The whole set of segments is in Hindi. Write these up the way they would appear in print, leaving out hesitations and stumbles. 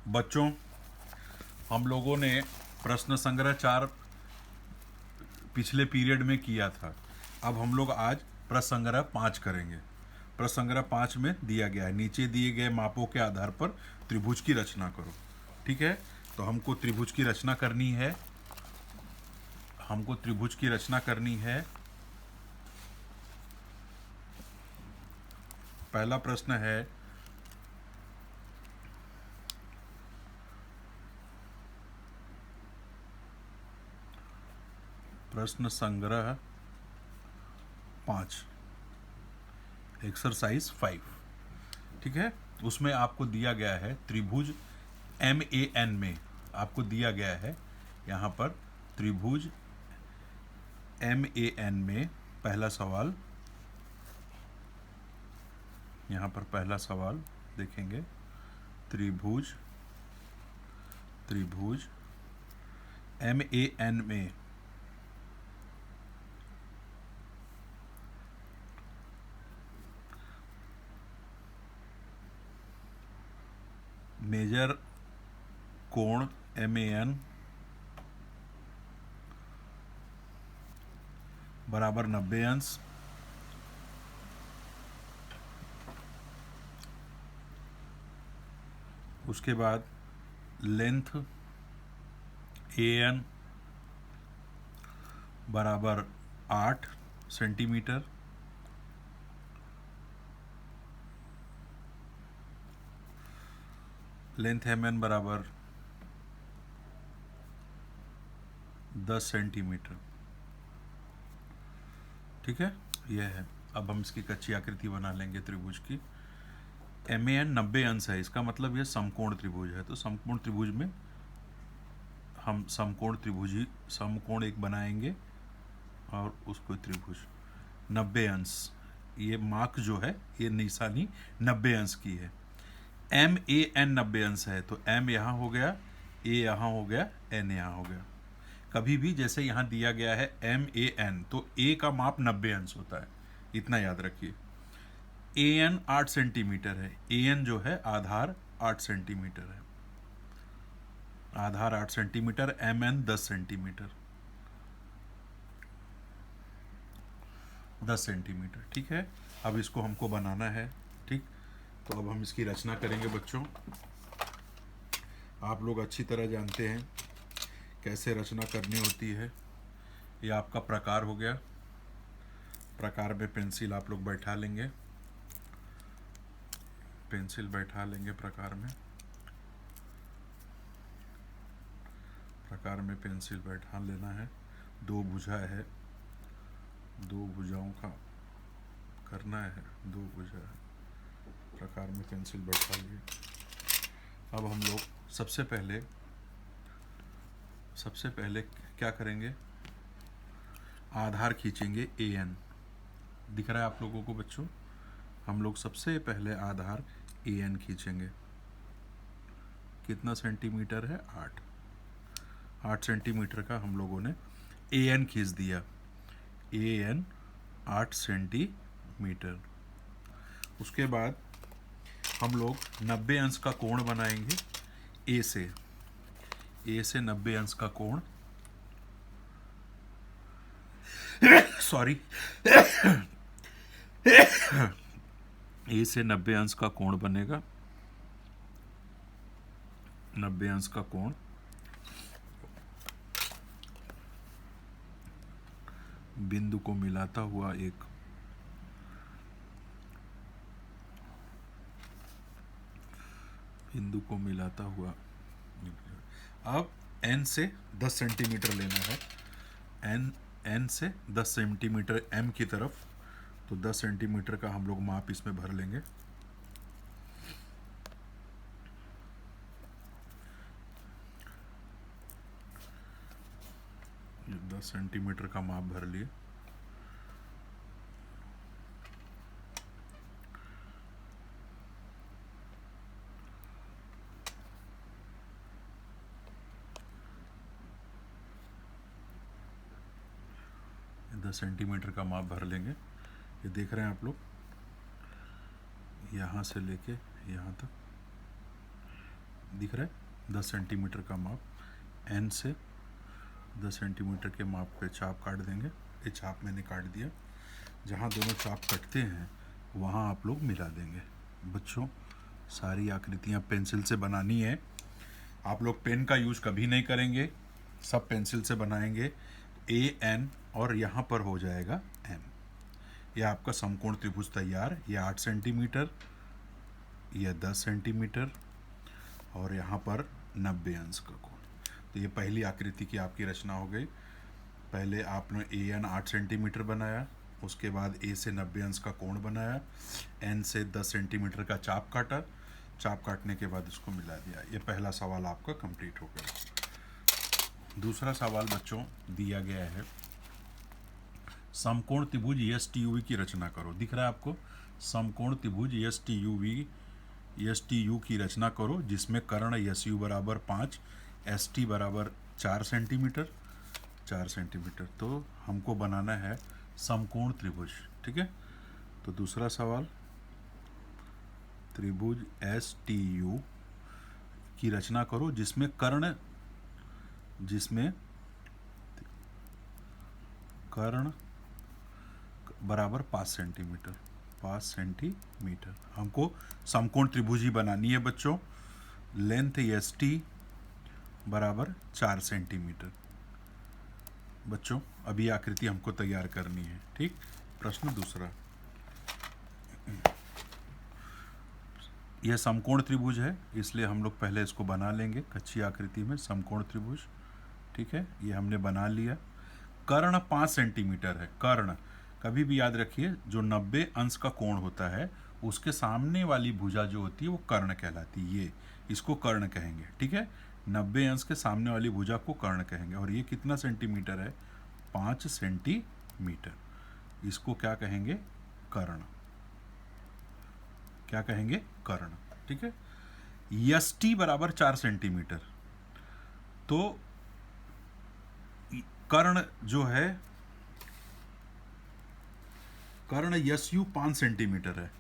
बच्चों, हम लोगों ने प्रश्न संग्रह 4 पिछले पीरियड में किया था। अब हम लोग आज प्रश्न संग्रह 5 करेंगे। प्रश्न संग्रह 5 में दिया गया है, नीचे दिए गए मापों के आधार पर त्रिभुज की रचना करो। ठीक है, तो हमको त्रिभुज की रचना करनी है। पहला प्रश्न है, प्रश्न संग्रह 5, एक्सरसाइज 5। ठीक है, उसमें आपको दिया गया है त्रिभुज MAN में आपको दिया गया है यहाँ पर त्रिभुज MAN में पहला सवाल, यहाँ पर पहला सवाल देखेंगे। त्रिभुज MAN में मेजर कोण MAN बराबर 90 अंश, उसके बाद लेंथ AN बराबर 8 सेंटीमीटर, लेंथ MN बराबर 10 सेंटीमीटर। ठीक है, यह है। अब हम इसकी कच्ची आकृति बना लेंगे त्रिभुज की। MAN 90 अंश है, इसका मतलब यह समकोण त्रिभुज है। तो समकोण त्रिभुज में हम समकोण एक बनाएंगे और उसको त्रिभुज 90 अंश, ये मार्क जो है, ये निशानी 90 अंश की है। MAN 90 अंश है, तो M यहाँ हो गया, A यहाँ हो गया, N यहाँ हो गया। कभी भी जैसे यहाँ दिया गया है MAN, तो A का माप 90 अंश होता है, इतना याद रखिए। AN 8 सेंटीमीटर है, AN जो है आधार 8 सेंटीमीटर है, आधार 8 सेंटीमीटर, MN 10 सेंटीमीटर, 10 सेंटीमीटर। ठीक है, अब इसको हमको बनाना है। ठीक, तो अब हम इसकी रचना करेंगे। बच्चों, आप लोग अच्छी तरह जानते हैं कैसे रचना करनी होती है। ये आपका प्रकार हो गया। प्रकार में पेंसिल आप लोग बैठा लेंगे, पेंसिल बैठा लेंगे प्रकार में, प्रकार में पेंसिल बैठा लेना है। 2 भुजा है, 2 भुजाओं का करना है, 2 भुजा है, प्रकार में पेंसिल बैठा लिए। अब हम लोग सबसे पहले क्या करेंगे, आधार खींचेंगे AN। दिख रहा है आप लोगों को बच्चों? हम लोग सबसे पहले आधार AN खींचेंगे। कितना सेंटीमीटर है? 8 सेंटीमीटर का हम लोगों ने AN खींच दिया। AN 8 centimetre. उसके बाद हम लोग 90 अंश का कोण बनाएंगे A से 90 अंश का कोण, सॉरी, A से 90 अंश का कोण बनेगा, 90 अंश का कोण। बिंदु को मिलाता हुआ एक अब N से 10 सेंटीमीटर लेना है। N से 10 सेंटीमीटर M की तरफ, तो 10 सेंटीमीटर का हम लोग माप इसमें भर लेंगे। ये 10 सेंटीमीटर का माप भर लिए। दस सेंटीमीटर का माप भर लेंगे। ये देख रहे हैं आप लोग, यहाँ से लेके यहाँ तक दिख रहा है 10 सेंटीमीटर का माप, एन से 10 सेंटीमीटर के माप पे चाप काट देंगे। ये चाप मैंने काट दिया। जहाँ दोनों चाप कटते हैं वहाँ आप लोग मिला देंगे। बच्चों सारी आकृतियाँ पेंसिल से बनानी है। आप लोग पेन का यूज़ कभी नहीं करेंगे, सब पेंसिल से बनाएंगे। ए एन और यहाँ पर हो जाएगा एम। यह आपका समकोण त्रिभुज तैयार। ये 8 सेंटीमीटर, यह 10 सेंटीमीटर और यहाँ पर 90 अंश का कोण। तो ये पहली आकृति की आपकी रचना हो गई। पहले आपने ए एन 8 सेंटीमीटर बनाया, उसके बाद ए से 90 अंश का कोण बनाया, एन से 10 सेंटीमीटर का चाप काटा, चाप काटने के बाद इसको मिला दिया। ये पहला सवाल आपका कंप्लीट हो गया। दूसरा सवाल बच्चों दिया गया है, समकोण त्रिभुज एस टी यू वी की रचना करो। दिख रहा है आपको, समकोण त्रिभुज एस टी यू की रचना करो जिसमें कर्ण एस यू बराबर 5, एस टी बराबर 4 सेंटीमीटर। तो हमको बनाना है समकोण त्रिभुज, ठीक है। तो दूसरा सवाल, त्रिभुज एस टी यू की रचना करो जिसमें कर्ण बराबर 5 सेंटीमीटर। हमको समकोण त्रिभुज ही बनानी है बच्चों। लेंथ एस टी बराबर 4 सेंटीमीटर। बच्चों अभी आकृति हमको तैयार करनी है, ठीक। प्रश्न दूसरा, यह समकोण त्रिभुज है इसलिए हम लोग पहले इसको बना लेंगे कच्ची आकृति में, समकोण त्रिभुज, ठीक है। ये हमने बना लिया। कर्ण 5 सेंटीमीटर है। कर्ण कभी भी याद रखिए, जो 90 अंश का कोण होता है उसके सामने वाली भुजा जो होती है वो कर्ण कहलाती है। ये इसको कर्ण कहेंगे, ठीक है। 90 अंश के सामने वाली भुजा को कर्ण कहेंगे। और ये कितना सेंटीमीटर है? 5 सेंटीमीटर। इसको क्या कहेंगे? कर्ण। क्या कहेंगे? कर्ण, ठीक है। एस टी बराबर 4 सेंटीमीटर। तो कर्ण जो है, कर्ण एस यू 5 सेंटीमीटर है।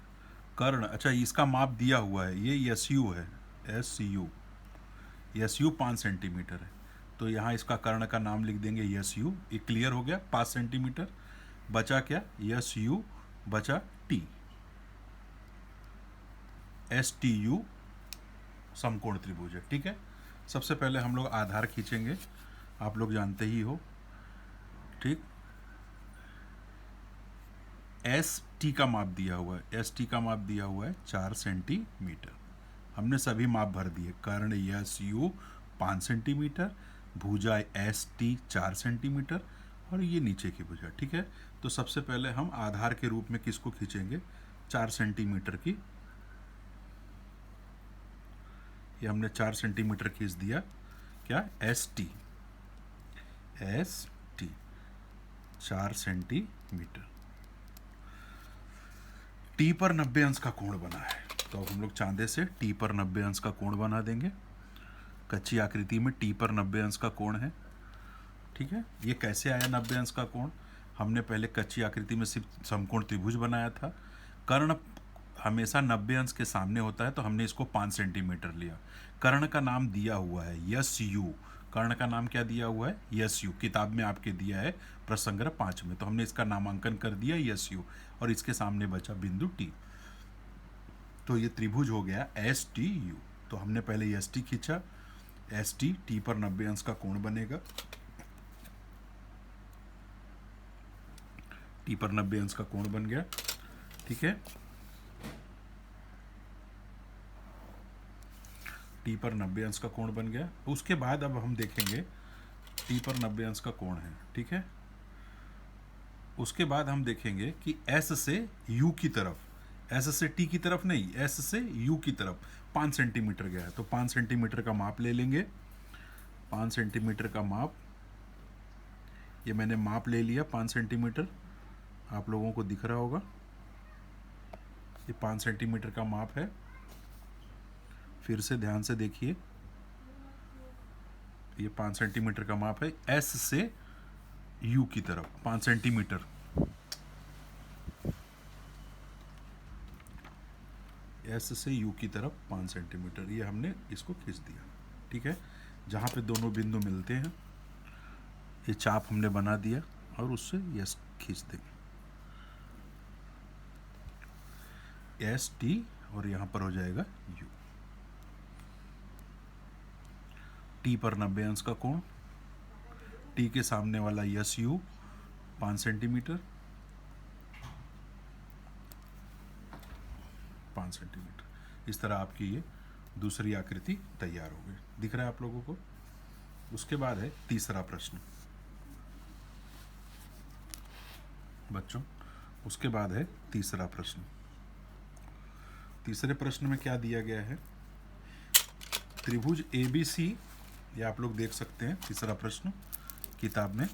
कर्ण, अच्छा इसका माप दिया हुआ है, ये एस यू है, एस यू 5 सेंटीमीटर है। तो यहाँ इसका कर्ण का नाम लिख देंगे एस यू। ये क्लियर हो गया, 5 सेंटीमीटर। बचा क्या? एस यू बचा टी। एस टी यू समकोण त्रिभुज है, ठीक है। सबसे पहले हम लोग आधार खींचेंगे, आप लोग जानते ही हो, ठीक। एस टी का माप दिया हुआ है, एस टी का माप दिया हुआ है 4 सेंटीमीटर। हमने सभी माप भर दिए। कर्ण एस यू 5 सेंटीमीटर, भुजा एस टी 4 सेंटीमीटर और ये नीचे की भुजा, ठीक है। तो सबसे पहले हम आधार के रूप में किसको खींचेंगे? 4 सेंटीमीटर की। ये हमने 4 सेंटीमीटर खींच दिया। क्या? S T 4 centimetre. टी पर 90 अंश का कोण बना है, तो अब हम लोग चांदे से टी पर 90 अंश का कोण बना देंगे। कच्ची आकृति में टी पर 90 अंश का कोण है, ठीक है। ये कैसे आया 90 अंश का कोण? हमने पहले कच्ची आकृति में सिर्फ समकोण त्रिभुज बनाया था। कर्ण हमेशा 90 अंश के सामने होता है, तो हमने इसको 5 सेंटीमीटर लिया। कर्ण का नाम दिया हुआ है यस यू। कर्ण का नाम क्या दिया हुआ है? Yes you. किताब में आपके दिया है प्रश्न संग्रह 5 में, तो हमने इसका नामांकन कर दिया यस यू और इसके सामने बचा बिंदु टी। तो ये त्रिभुज हो गया एस टी यू। तो हमने पहले एस टी खींचा, एस टी, टी पर 90 अंश का कोण बनेगा। टी पर 90 अंश का कोण बन गया, ठीक है। टी पर 90 अंश का कोण बन गया। उसके बाद अब हम देखेंगे टी पर 90 अंश का कोण है, ठीक है। उसके बाद हम देखेंगे कि एस से यू की तरफ, एस से टी की तरफ नहीं, एस से यू की तरफ 5 सेंटीमीटर गया है। तो 5 सेंटीमीटर का माप ले लेंगे। 5 सेंटीमीटर का माप, ये मैंने माप ले लिया 5 सेंटीमीटर। आप लोगों को दिख रहा होगा, ये 5 सेंटीमीटर का माप है। फिर से ध्यान से देखिए, ये 5 सेंटीमीटर का माप है। एस से यू की तरफ 5 सेंटीमीटर, एस से यू की तरफ 5 सेंटीमीटर, ये हमने इसको खींच दिया। ठीक है, जहाँ पे दोनों बिंदु मिलते हैं ये चाप हमने बना दिया और उससे यस खींच देंगे, एस टी, और यहाँ पर हो जाएगा यू। टी पर 90 अंश का कोण, टी के सामने वाला यस यू 5 सेंटीमीटर, 5 सेंटीमीटर। इस तरह आपकी ये दूसरी आकृति तैयार हो गई। दिख रहा है आप लोगों को? उसके बाद है तीसरा प्रश्न बच्चों, उसके बाद है तीसरा प्रश्न। तीसरे प्रश्न में क्या दिया गया है? त्रिभुज ABC, ये आप लोग देख सकते हैं तीसरा प्रश्न किताब में।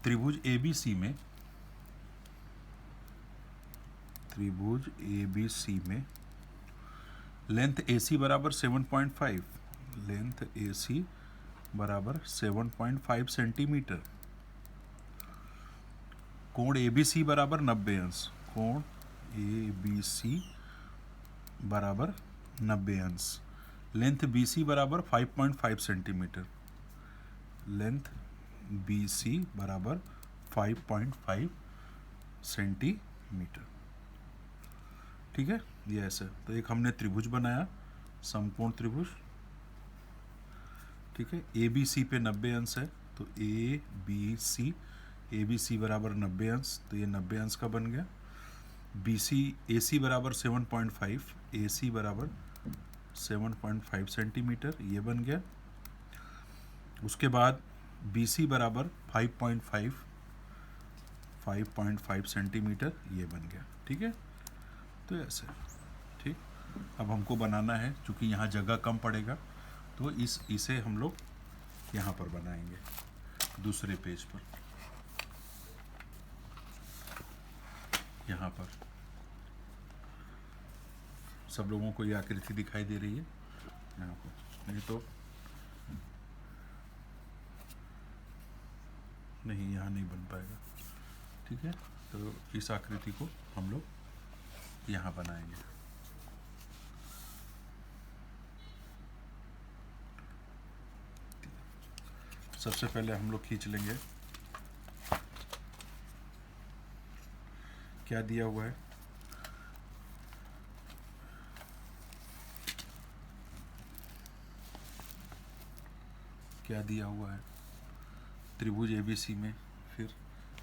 त्रिभुज ABC में, त्रिभुज ABC में लेंथ AC बराबर 7.5, लेंथ AC बराबर 7.5 सेंटीमीटर, कोण ABC बराबर 90 अंश, कोण ABC बराबर 90 अंश, लेंथ BC बराबर 5.5 सेंटीमीटर, लेंथ BC बराबर 5.5 सेंटीमीटर। ठीक है, ये ऐसे। तो एक हमने त्रिभुज बनाया, समकोण त्रिभुज। ठीक है, ABC पे 90 अंश है तो ABC बराबर 90 अंश, तो ये 90 अंश का बन गया। AC बराबर 7.5, AC बराबर 7.5 सेंटीमीटर, ये बन गया। उसके बाद BC बराबर 5.5 सेंटीमीटर, ये बन गया। ठीक है, तो ऐसे। ठीक, अब हमको बनाना है, चूँकि यहाँ जगह कम पड़ेगा तो इसे हम लोग यहाँ पर बनाएंगे, दूसरे पेज पर, यहाँ पर। सब लोगों को ये आकृति दिखाई दे रही है यहाँ पर? नहीं तो नहीं, यहाँ नहीं बन पाएगा। ठीक है, तो इस आकृति को हम लोग यहाँ बनाएंगे। सबसे पहले हम लोग खींच लेंगे, क्या दिया हुआ है? क्या दिया हुआ है त्रिभुज ABC में? फिर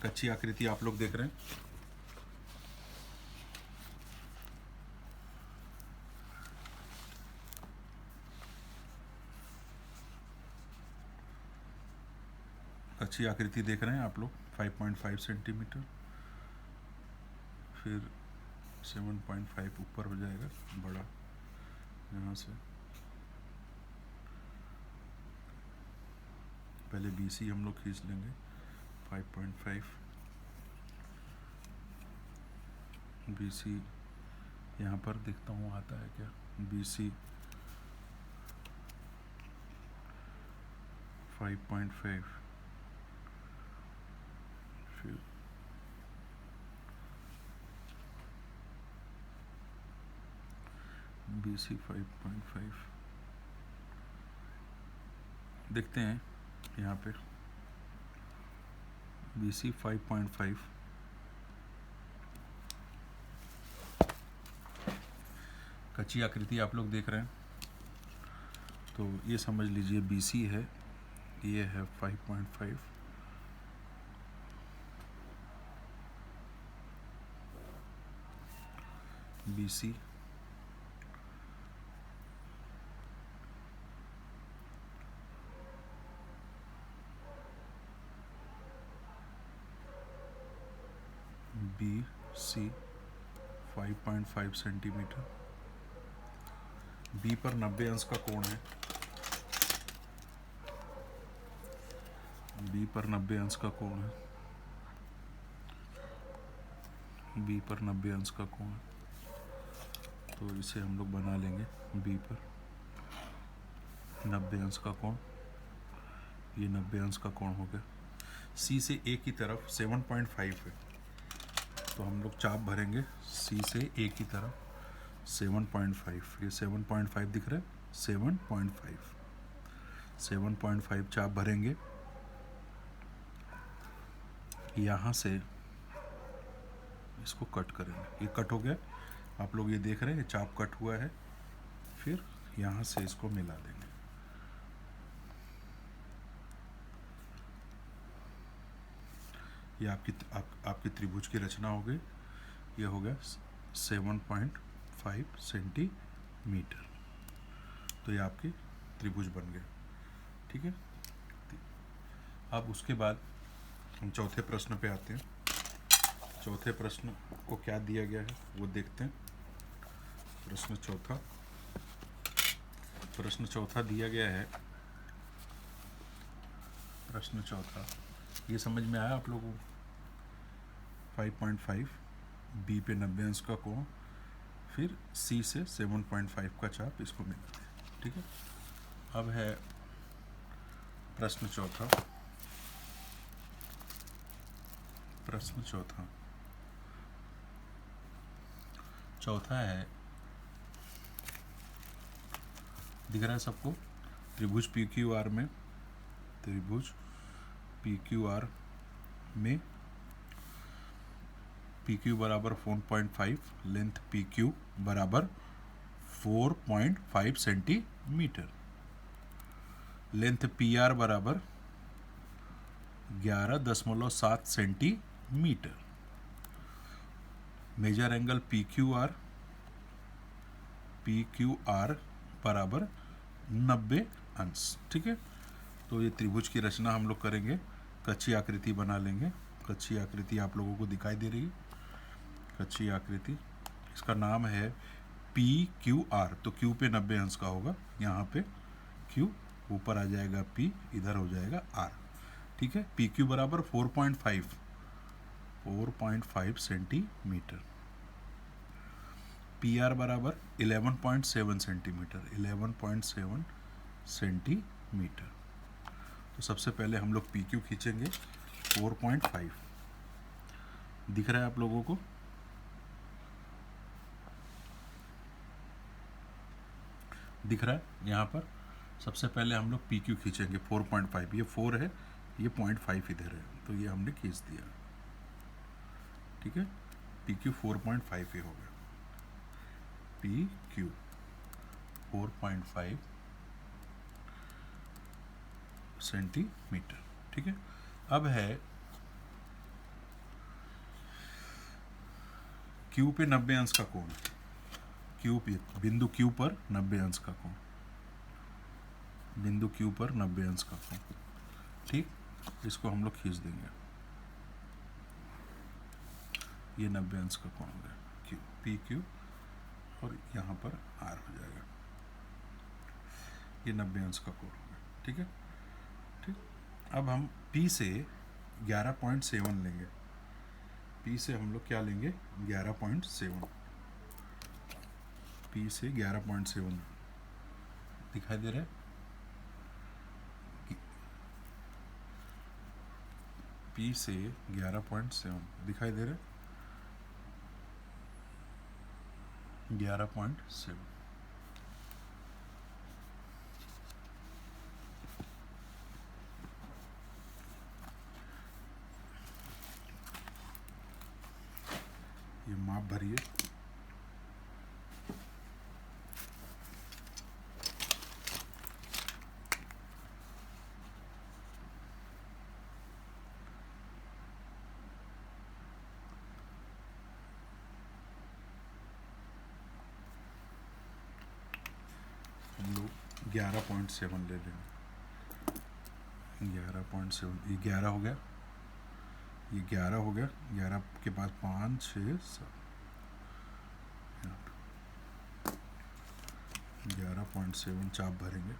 कच्ची आकृति आप लोग देख रहे हैं। कच्ची आकृति देख रहे हैं आप लोग, 5.5 सेंटीमीटर, फिर 7.5 ऊपर हो जाएगा बड़ा, यहाँ से पहले BC हम लोग खींच लेंगे 5.5, BC यहाँ पर देखता हूँ आता है क्या, BC 5.5, फिर BC 5.5 देखते हैं यहाँ पे, BC 5.5, कच्ची आकृति आप लोग देख रहे हैं। तो ये समझ लीजिए BC है, ये है 5.5, BC BC 5.5 सेंटीमीटर, B पर 90 अंश का कोण है, B पर 90 अंश का कोण है, B पर 90 अंश का कोण है, तो इसे हम लोग बना लेंगे। B पर 90 अंश का कोण, ये 90 अंश का कोण हो गया। C से A की तरफ 7.5 है, तो हम लोग चाप भरेंगे सी से ए की तरफ 7.5, ये 7.5 दिख रहा है, 7.5 चाप भरेंगे। यहाँ से इसको कट करेंगे, ये कट हो गया, आप लोग ये देख रहे हैं, ये चाप कट हुआ है। फिर यहाँ से इसको मिला देंगे, ये आपकी त्रिभुज की रचना हो गई। ये हो गया 7.5 सेंटीमीटर, तो ये आपकी त्रिभुज बन गया। ठीक है, अब उसके बाद हम चौथे प्रश्न पे आते हैं। चौथे प्रश्न को क्या दिया गया है वो देखते हैं। प्रश्न चौथा दिया गया है। प्रश्न चौथा ये समझ में आया आप लोगों को? 5.5 बी पे 90 अंश का कोण, फिर सी से 7.5 का चाप, इसको मिलाते हैं। ठीक है, अब है प्रश्न चौथा। चौथा है, दिख रहा है सबको? त्रिभुज पी क्यू आर में पी क्यू बराबर 4.5, लेंथ पी क्यू बराबर 4.5 सेंटीमीटर, लेंथ पी आर बराबर 11.7 centimetre, measure angle P Q R बराबर 90 अंश। ठीक है, तो ये त्रिभुज की रचना हम लोग करेंगे, कच्ची आकृति बना लेंगे। कच्ची आकृति आप लोगों को दिखाई दे रही है, कच्ची आकृति, इसका नाम है पी क्यू आर। तो क्यू पे 90 अंश का होगा, यहाँ पे क्यू ऊपर आ जाएगा, पी इधर हो जाएगा आर। ठीक है, पी क्यू बराबर 4.5 सेंटीमीटर, पी आर बराबर 11.7 सेंटीमीटर। तो सबसे पहले हम लोग पी क्यू खींचेंगे 4.5, दिख रहा है आप लोगों को? दिख रहा है यहाँ पर? सबसे पहले हम लोग पी क्यू खींचेंगे 4.5, ये 4 है, ये 0.5 इधर है, तो ये हमने खींच दिया। ठीक है, पी क्यू 4.5 ये हो गया, पी क्यू 4.5 सेंटीमीटर। ठीक है, अब है क्यू पे 90 अंश का कोण, क्यू पे बिंदु क्यू पर 90 अंश का कोण, बिंदु क्यू पर 90 अंश का कोण। ठीक, इसको हम लोग खींच देंगे, ये 90 अंश का कोण हो गया क्यू, पी क्यू, और यहाँ पर आर हो जाएगा, ये 90 अंश का कोण हो गया। ठीक है, ठीक, अब हम पी से 11.7 लेंगे। पी से हम लोग क्या लेंगे? 11.7, पी से 11.7 दिखाई दे रहा है? पी से 11.7 दिखाई दे रहा है? 11.7, ये माप भरिए। हम लोग 11.7 ले लेंगे, 11.7, ये 11 हो गया, ये 11 हो गया, 11 के बाद 5, 6, 7, 11.7 चाप भरेंगे।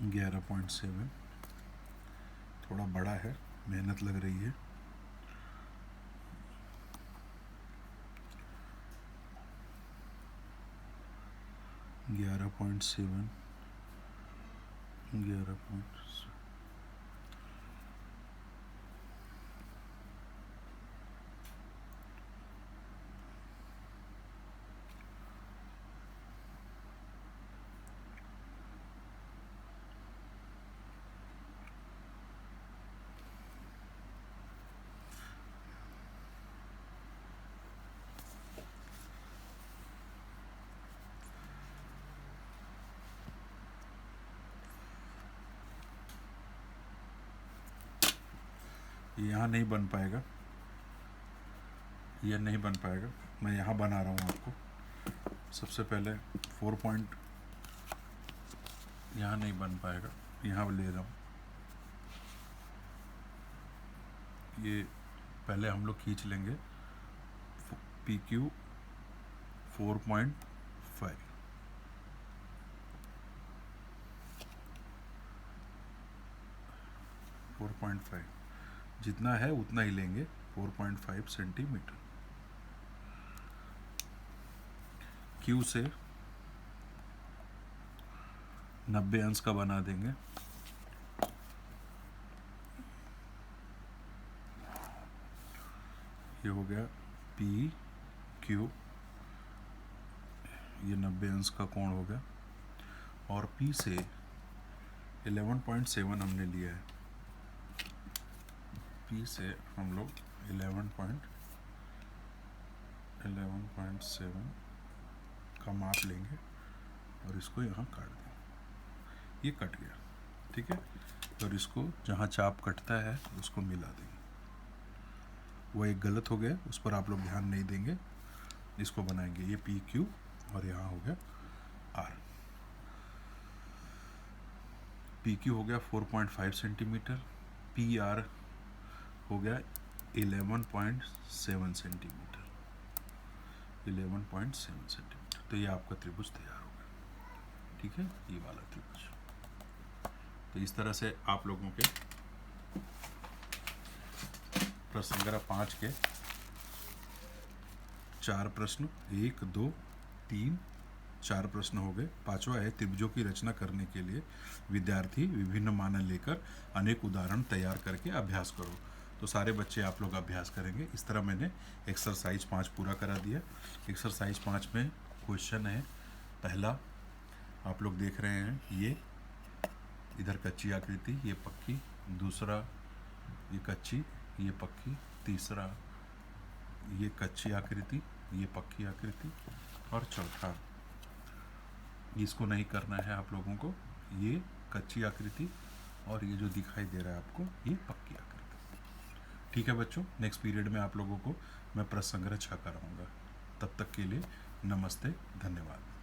$11.7 थोड़ा बड़ा है, मेहनत लग रही है। ग्यारह पॉइंट यहाँ नहीं बन पाएगा, ये नहीं बन पाएगा। मैं यहाँ बना रहा हूँ आपको। सबसे पहले 4 पॉइंट, यहाँ नहीं बन पाएगा, यहाँ ले रहा हूँ। ये पहले हम लोग खींच लेंगे PQ 4.5, जितना है उतना ही लेंगे, 4.5 सेंटीमीटर। Q से 90 अंश का बना देंगे। ये हो गया PQ, ये 90 अंश का कोण हो गया। और P से 11.7 हमने लिया है। P से हम लोग 11.7 का माप लेंगे और इसको यहाँ काट देंगे। ये कट गया, ठीक है। और इसको जहाँ चाप कटता है उसको मिला देंगे। वो एक गलत हो गया, उस पर आप लोग ध्यान नहीं देंगे। इसको बनाएंगे, ये PQ और यहाँ हो गया R। PQ हो गया 4.5 सेंटीमीटर, PR हो गया 11.7 सेंटीमीटर, 11.7 सेंटीमीटर। तो ये आपका त्रिभुज तैयार हो गया, ठीक है, ये वाला त्रिभुज। तो इस तरह से आप लोगों के प्रश्न संग्रह 5 के 4 प्रश्न, 1 2 3 4 प्रश्न हो गए। 5वां है, त्रिभुजों की रचना करने के लिए विद्यार्थी विभिन्न मानक लेकर अनेक उदाहरण तैयार करके अभ्यास करो। तो सारे बच्चे आप लोग अभ्यास करेंगे। इस तरह मैंने एक्सरसाइज 5 पूरा करा दिया। एक्सरसाइज 5 में क्वेश्चन है पहला, आप लोग देख रहे हैं, ये इधर कच्ची आकृति, ये पक्की। दूसरा, ये कच्ची, ये पक्की। तीसरा, ये कच्ची आकृति, ये पक्की आकृति। और चौथा, इसको नहीं करना है आप लोगों को, ये कच्ची आकृति और ये जो दिखाई दे रहा है आपको, ये पक्की आकृति। ठीक है बच्चों, नेक्स्ट पीरियड में आप लोगों को मैं प्रश्न संग्रह 6 कराऊंगा। तब तक के लिए नमस्ते, धन्यवाद।